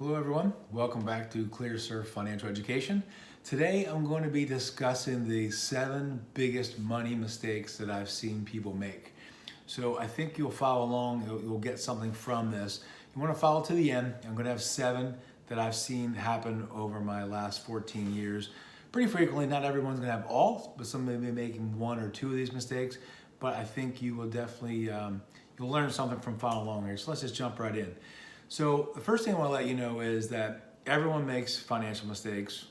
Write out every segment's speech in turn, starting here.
Hello everyone, welcome back to ClearSurf Financial Education. Today I'm going to be discussing the 7 biggest money mistakes that I've seen people make. So I think you'll follow along, you'll get something from this. You want to follow to the end. I'm going to have 7 that I've seen happen over my last 14 years. Pretty frequently, not everyone's going to have all, but some may be making 1 or 2 of these mistakes. But I think you will definitely, you'll learn something from following along here. So let's just jump right in. So the first thing I want to let you know is that everyone makes financial mistakes.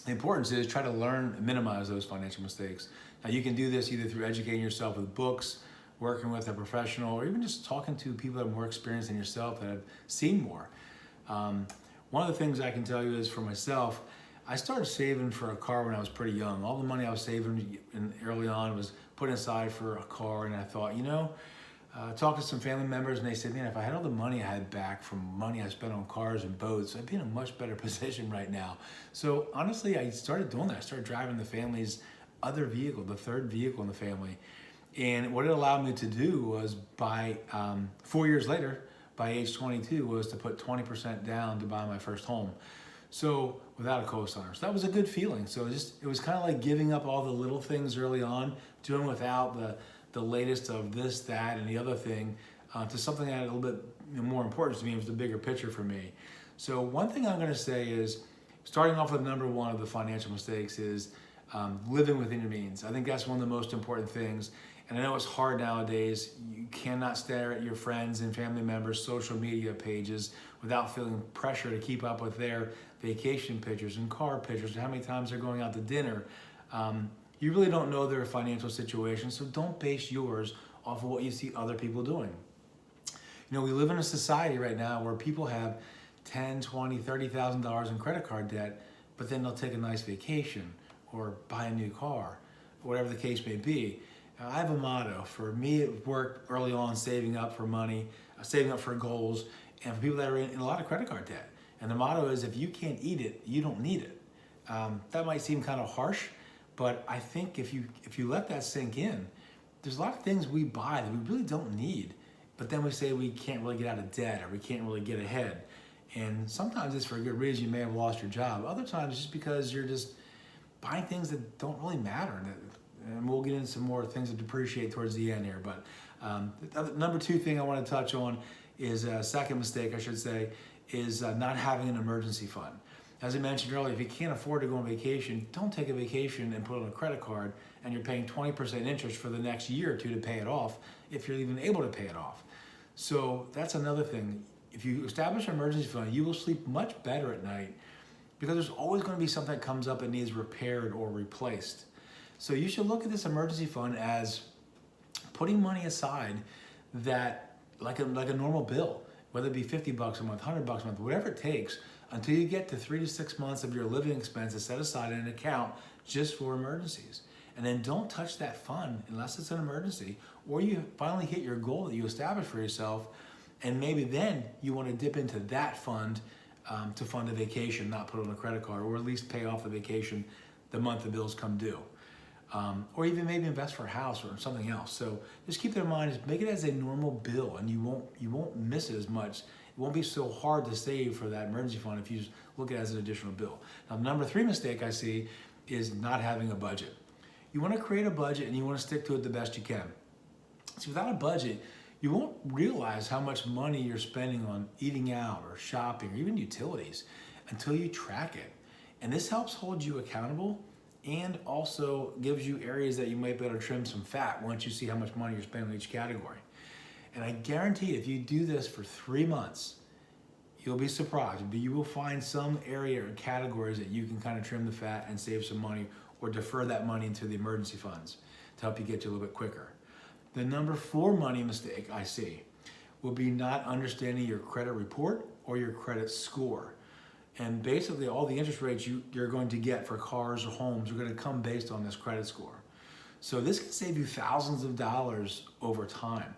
The importance is try to learn and minimize those financial mistakes. Now you can do this either through educating yourself with books, working with a professional, or even just talking to people that are more experienced than yourself that have seen more. One of the things I can tell you is for myself, I started saving for a car when I was pretty young. All the money I was saving early on was put aside for a car, and I thought, talked to some family members and they said, man, if I had all the money I had back from money I spent on cars and boats, I'd be in a much better position right now. So honestly, I started doing that. I started driving the family's other vehicle, the third vehicle in the family. And what it allowed me to do was by 4 years later, by age 22, was to put 20% down to buy my first home. So without a co-signer. So that was a good feeling. So it was kind of like giving up all the little things early on, doing without the latest of this, that, and the other thing to something that had a little bit more importance to me. It was the bigger picture for me. So one thing I'm going to say is, starting off with number 1 of the financial mistakes is living within your means. I think that's one of the most important things. And I know it's hard nowadays. You cannot stare at your friends and family members' social media pages without feeling pressure to keep up with their vacation pictures and car pictures and how many times they're going out to dinner. You really don't know their financial situation, so don't base yours off of what you see other people doing. We live in a society right now where people have $10, $20, $30,000 in credit card debt, but then they'll take a nice vacation or buy a new car, whatever the case may be. Now, I have a motto. For me, it worked early on, saving up for money, saving up for goals, and for people that are in a lot of credit card debt. And the motto is, if you can't eat it, you don't need it. That might seem kind of harsh, but I think if you let that sink in, there's a lot of things we buy that we really don't need, but then we say we can't really get out of debt or we can't really get ahead. And sometimes it's for a good reason. You may have lost your job. Other times it's just because you're just buying things that don't really matter. And we'll get into some more things that depreciate towards the end here. But the number 2 thing I want to touch on is a second mistake, I should say, is not having an emergency fund. As I mentioned earlier, if you can't afford to go on vacation, don't take a vacation and put it on a credit card and you're paying 20% interest for the next year or 2 to pay it off, if you're even able to pay it off. So that's another thing. If you establish an emergency fund, you will sleep much better at night because there's always going to be something that comes up that needs repaired or replaced. So you should look at this emergency fund as putting money aside that like a normal bill, whether it be $50 a month, $100 a month, whatever it takes, until you get to 3 to 6 months of your living expenses set aside in an account just for emergencies. And then don't touch that fund unless it's an emergency, or you finally hit your goal that you established for yourself, and maybe then you want to dip into that fund to fund a vacation, not put it on a credit card, or at least pay off the vacation the month the bills come due. Or even maybe invest for a house or something else. So just keep that in mind, just make it as a normal bill, and you won't miss it as much. It won't be so hard to save for that emergency fund if you just look at it as an additional bill. Now, number 3 mistake I see is not having a budget. You want to create a budget and you want to stick to it the best you can. See, without a budget, you won't realize how much money you're spending on eating out or shopping or even utilities until you track it. And this helps hold you accountable and also gives you areas that you might be able to trim some fat once you see how much money you're spending on each category. And I guarantee if you do this for 3 months, you'll be surprised. But you will find some area or categories that you can kind of trim the fat and save some money or defer that money into the emergency funds to help you get you a little bit quicker. The number 4 money mistake I see will be not understanding your credit report or your credit score. And basically all the interest rates you're going to get for cars or homes are going to come based on this credit score. So this can save you thousands of dollars over time.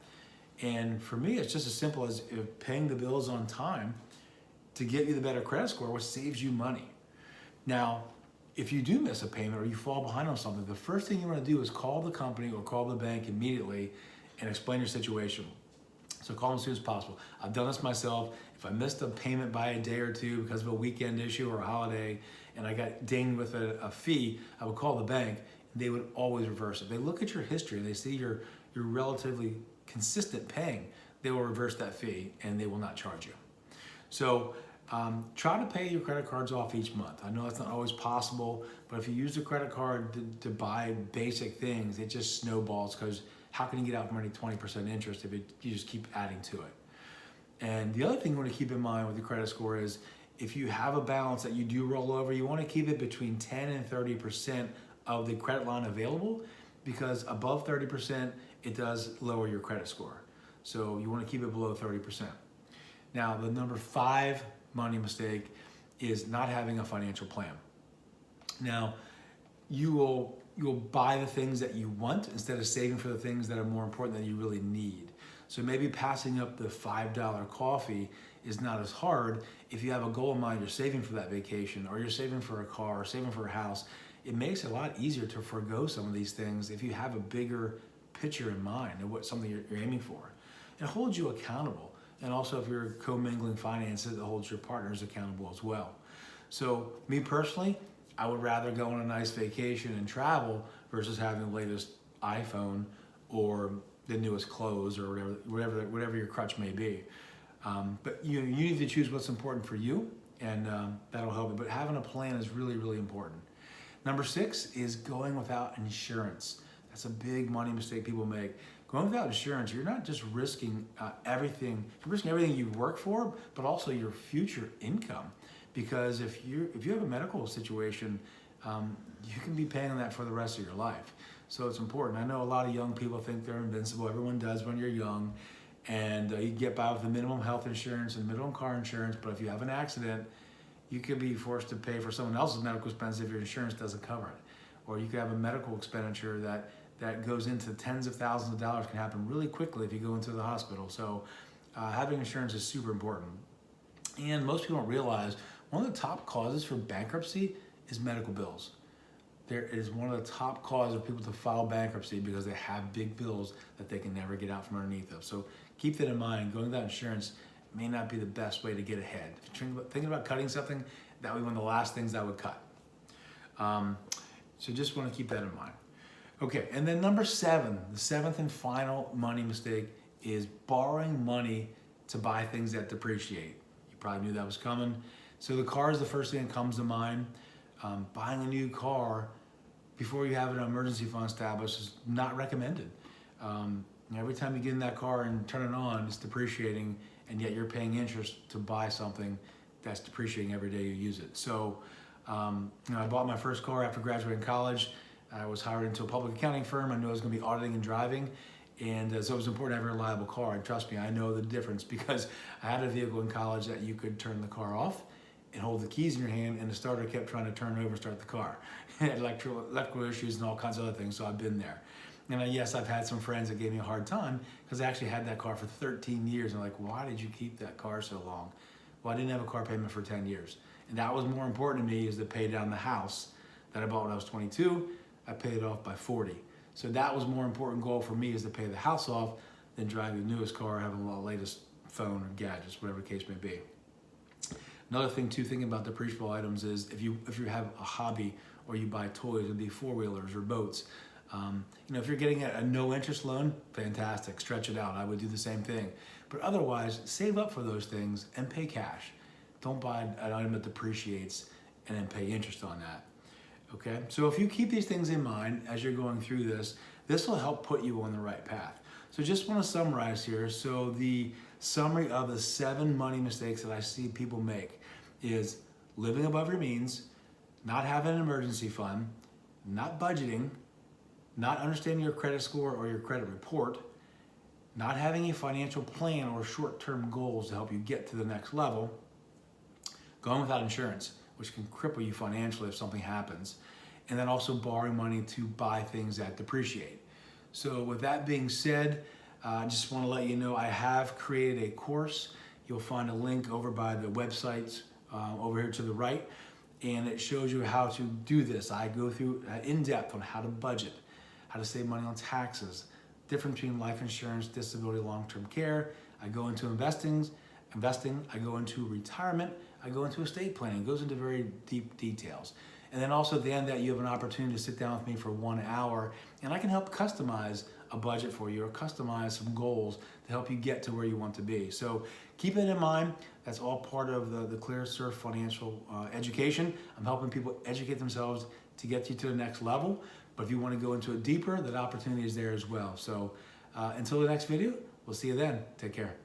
And for me, it's just as simple as paying the bills on time to get you the better credit score, which saves you money. Now, if you do miss a payment or you fall behind on something, the first thing you want to do is call the company or call the bank immediately and explain your situation. So call them as soon as possible. I've done this myself. If I missed a payment by a day or two because of a weekend issue or a holiday and I got dinged with a fee, I would call the bank and they would always reverse it. They look at your history, they see you're relatively consistent paying, they will reverse that fee and they will not charge you. So try to pay your credit cards off each month. I know that's not always possible, but if you use the credit card to buy basic things, it just snowballs because how can you get out from under 20% interest if you just keep adding to it? And the other thing you want to keep in mind with your credit score is if you have a balance that you do roll over, you want to keep it between 10 and 30% of the credit line available, because above 30%, it does lower your credit score. So you want to keep it below 30%. Now, the number 5 money mistake is not having a financial plan. Now, you'll buy the things that you want instead of saving for the things that are more important that you really need. So maybe passing up the $5 coffee is not as hard if you have a goal in mind, you're saving for that vacation or you're saving for a car or saving for a house. It makes it a lot easier to forego some of these things if you have a bigger picture in mind of what something you're aiming for. It holds you accountable. And also if you're commingling finances, it holds your partners accountable as well. So me personally, I would rather go on a nice vacation and travel versus having the latest iPhone or the newest clothes or whatever your crutch may be. But you need to choose what's important for you, and that'll help you. But having a plan is really, really important. Number 6 is going without insurance. That's a big money mistake people make. Going without insurance, you're not just risking everything. You're risking everything you work for, but also your future income. Because if you have a medical situation, you can be paying on that for the rest of your life. So it's important. I know a lot of young people think they're invincible. Everyone does when you're young. And you get by with the minimum health insurance and minimum car insurance. But if you have an accident, you could be forced to pay for someone else's medical expense if your insurance doesn't cover it. Or you could have a medical expenditure that goes into tens of thousands of dollars, can happen really quickly if you go into the hospital. So having insurance is super important. And most people don't realize one of the top causes for bankruptcy is medical bills. There is one of the top causes of people to file bankruptcy because they have big bills that they can never get out from underneath of. So keep that in mind. Going without insurance may not be the best way to get ahead. If you're thinking about cutting something, that would be one of the last things I would cut. So just want to keep that in mind. Okay, and then number 7, the 7th and final money mistake is borrowing money to buy things that depreciate. You probably knew that was coming. So the car is the first thing that comes to mind. Buying a new car before you have an emergency fund established is not recommended. Every time you get in that car and turn it on, it's depreciating, and yet you're paying interest to buy something that's depreciating every day you use it. So I bought my first car after graduating college. I was hired into a public accounting firm. I knew I was going to be auditing and driving. And so it was important to have a reliable car. And trust me, I know the difference because I had a vehicle in college that you could turn the car off and hold the keys in your hand, and the starter kept trying to turn over and start the car. It had electrical issues and all kinds of other things, so I've been there. And yes, I've had some friends that gave me a hard time because I actually had that car for 13 years. And I'm like, why did you keep that car so long? Well, I didn't have a car payment for 10 years. And that was more important to me, is to pay down the house that I bought when I was 22. I paid it off by 40. So that was more important goal for me, is to pay the house off than driving the newest car, having the latest phone or gadgets, whatever the case may be. Another thing too, thinking about depreciable items, is if you have a hobby or you buy toys, it'd be 4-wheelers or boats. If you're getting a no interest loan, fantastic, stretch it out. I would do the same thing. But otherwise, save up for those things and pay cash. Don't buy an item that depreciates and then pay interest on that. Okay, so if you keep these things in mind as you're going through this, this will help put you on the right path. So just want to summarize here. So the summary of the 7 money mistakes that I see people make is living above your means, not having an emergency fund, not budgeting, not understanding your credit score or your credit report, not having a financial plan or short-term goals to help you get to the next level, going without insurance, which can cripple you financially if something happens, and then also borrowing money to buy things that depreciate. So with that being said, I just want to let you know I have created a course. You'll find a link over by the websites over here to the right, and it shows you how to do this. I go through in depth on how to budget, how to save money on taxes, difference between life insurance, disability, long-term care. I go into investing, I go into retirement, I go into estate planning. It goes into very deep details. And then also at the end of that, you have an opportunity to sit down with me for 1 hour, and I can help customize a budget for you or customize some goals to help you get to where you want to be. So keep it in mind. That's all part of the ClearSurf financial education. I'm helping people educate themselves to get you to the next level. But if you want to go into it deeper, that opportunity is there as well. So until the next video, we'll see you then. Take care.